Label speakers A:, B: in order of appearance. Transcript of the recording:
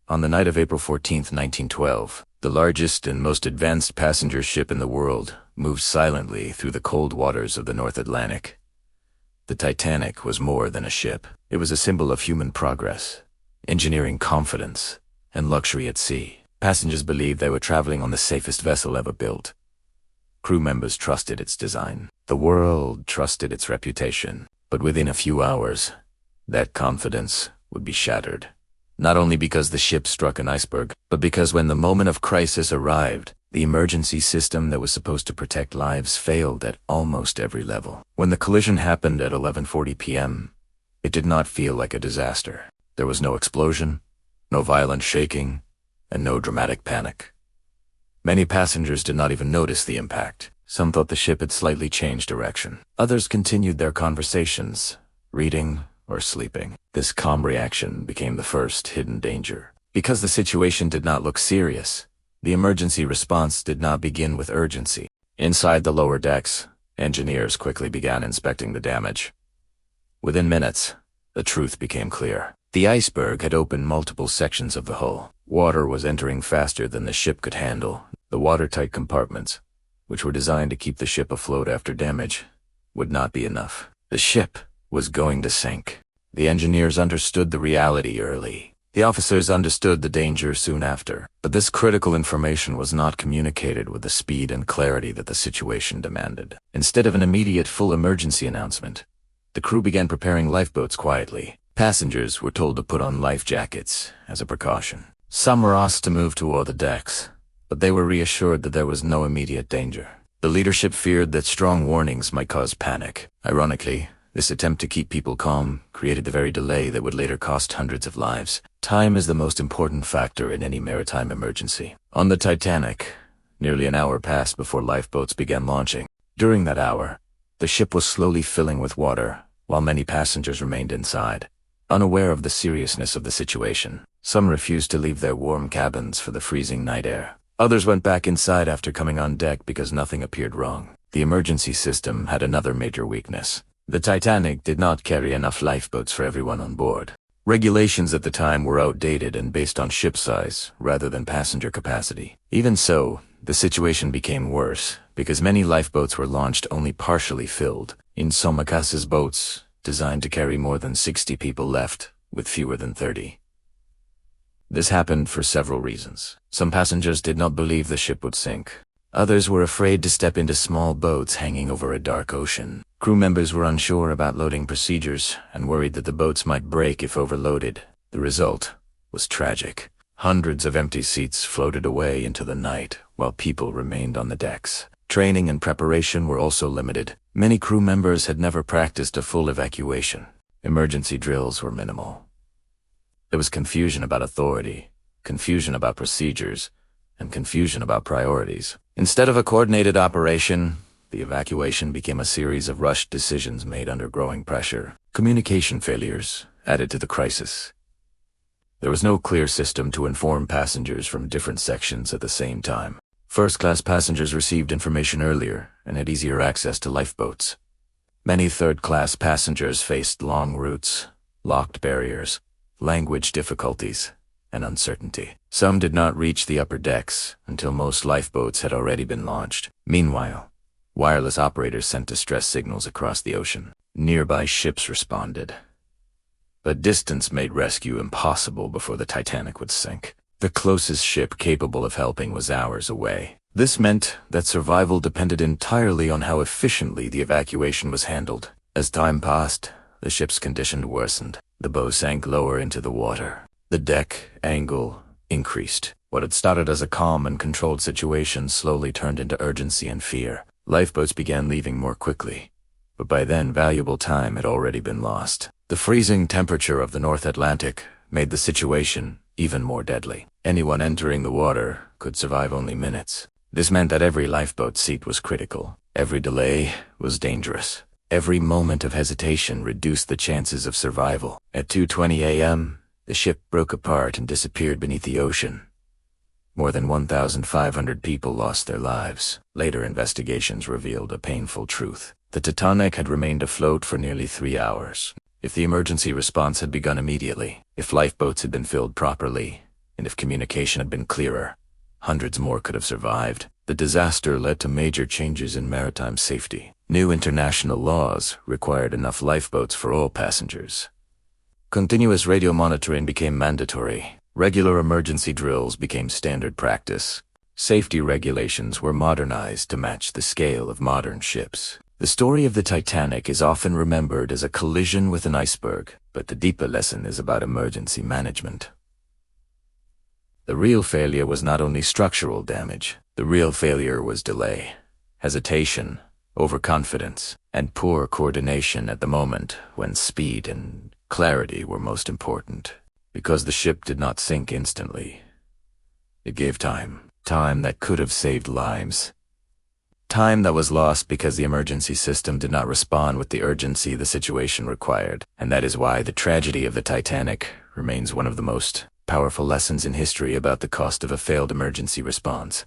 A: On the night of April 14, 1912, the largest and most advanced passenger ship in the world moved silently through the cold waters of the North Atlantic. The Titanic was more than a ship. It was a symbol of human progress, engineering confidence, and luxury at sea. Passengers believed they were traveling on the safest vessel ever built. Crew members trusted its design. The world trusted its reputation. But within a few hours, that confidence would be shattered. Not only because the ship struck an iceberg, but because when the moment of crisis arrived, the emergency system that was supposed to protect lives failed at almost every level. When the collision happened at 11:40 p.m., it did not feel like a disaster. There was no explosion, no violent shaking, and no dramatic panic. Many passengers did not even notice the impact. Some thought the ship had slightly changed direction. Others continued their conversations, reading or sleeping. This calm reaction became the first hidden danger. Because the situation did not look serious, the emergency response did not begin with urgency. Inside the lower decks, engineers quickly began inspecting the damage. Within minutes, the truth became clear. The iceberg had opened multiple sections of the hull. Water was entering faster than the ship could handle. The watertight compartments, which were designed to keep the ship afloat after damage, would not be enough. The ship was going to sink. The engineers understood the reality early. The officers understood the danger soon after. But this critical information was not communicated with the speed and clarity that the situation demanded. Instead of an immediate full emergency announcement, the crew began preparing lifeboats quietly. Passengers were told to put on life jackets as a precaution. Some were asked to move toward the decks, but they were reassured that there was no immediate danger. The leadership feared that strong warnings might cause panic. Ironically, this attempt to keep people calm created the very delay that would later cost hundreds of lives. Time is the most important factor in any maritime emergency. On the Titanic, nearly an hour passed before lifeboats began launching. During that hour, the ship was slowly filling with water, while many passengers remained inside, unaware of the seriousness of the situation. Some refused to leave their warm cabins for the freezing night air. Others went back inside after coming on deck because nothing appeared wrong. The emergency system had another major weakness. The Titanic did not carry enough lifeboats for everyone on board. Regulations at the time were outdated and based on ship size rather than passenger capacity. Even so, the situation became worse because many lifeboats were launched only partially filled. Insufficient boats, designed to carry more than 60 people, left with fewer than 30. This happened for several reasons. Some passengers did not believe the ship would sink. Others were afraid to step into small boats hanging over a dark ocean. Crew members were unsure about loading procedures and worried that the boats might break if overloaded. The result was tragic. Hundreds of empty seats floated away into the night while people remained on the decks. Training and preparation were also limited. Many crew members had never practiced a full evacuation. Emergency drills were minimal. There was confusion about authority, confusion about procedures, and confusion about priorities. Instead of a coordinated operation, the evacuation became a series of rushed decisions made under growing pressure. Communication failures added to the crisis. There was no clear system to inform passengers from different sections at the same time. First-class passengers received information earlier and had easier access to lifeboats. Many third-class passengers faced long routes, locked barriers, language difficulties, and uncertainty. Some did not reach the upper decks until most lifeboats had already been launched. Meanwhile, wireless operators sent distress signals across the ocean. Nearby ships responded. But distance made rescue impossible before the Titanic would sink. The closest ship capable of helping was hours away. This meant that survival depended entirely on how efficiently the evacuation was handled. As time passed, the ship's condition worsened. The bow sank lower into the water. The deck angle increased. What had started as a calm and controlled situation slowly turned into urgency and fear. Lifeboats began leaving more quickly, but by then valuable time had already been lost. The freezing temperature of the North Atlantic made the situation even more deadly. Anyone entering the water could survive only minutes. This meant that every lifeboat seat was critical. Every delay was dangerous. Every moment of hesitation reduced the chances of survival. At 2:20 a.m., the ship broke apart and disappeared beneath the ocean. More than 1,500 people lost their lives. Later investigations revealed a painful truth. The Titanic had remained afloat for nearly 3 hours. If the emergency response had begun immediately, if lifeboats had been filled properly, and if communication had been clearer, hundreds more could have survived. The disaster led to major changes in maritime safety. New international laws required enough lifeboats for all passengers. Continuous radio monitoring became mandatory. Regular emergency drills became standard practice. Safety regulations were modernized to match the scale of modern ships. The story of the Titanic is often remembered as a collision with an iceberg, but the deeper lesson is about emergency management. The real failure was not only structural damage. The real failure was delay, hesitation, overconfidence, and poor coordination at the moment when speed and clarity were most important. Because the ship did not sink instantly, it gave time that could have saved lives. Time that was lost because the emergency system did not respond with the urgency the situation required. And that is why the tragedy of the Titanic remains one of the most powerful lessons in history about the cost of a failed emergency response.